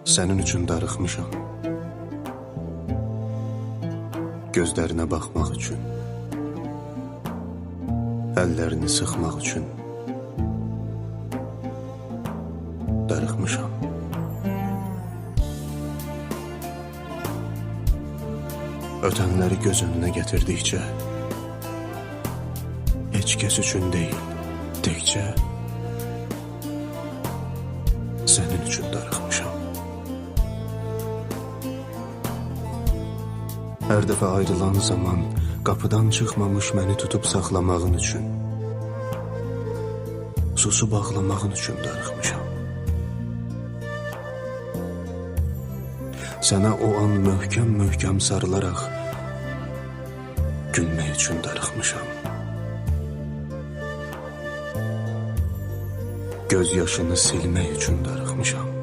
Sənin üçün darıxmışam. Gözlərinə baxmaq üçün, əllərini sıxmaq üçün darıxmışam. Ötənləri göz önünə gətirdikcə, heç kəs üçün deyil, təkcə sənin üçün darıxmışam. Hər dəfə ayrılan zaman qapıdan çıxmamış məni tutub saxlamağın üçün, susu bağlamağın üçün darıxmışam. Sənə o an möhkəm-möhkəm sarılaraq gülmək üçün darıxmışam. Göz yaşını silmək üçün darıxmışam.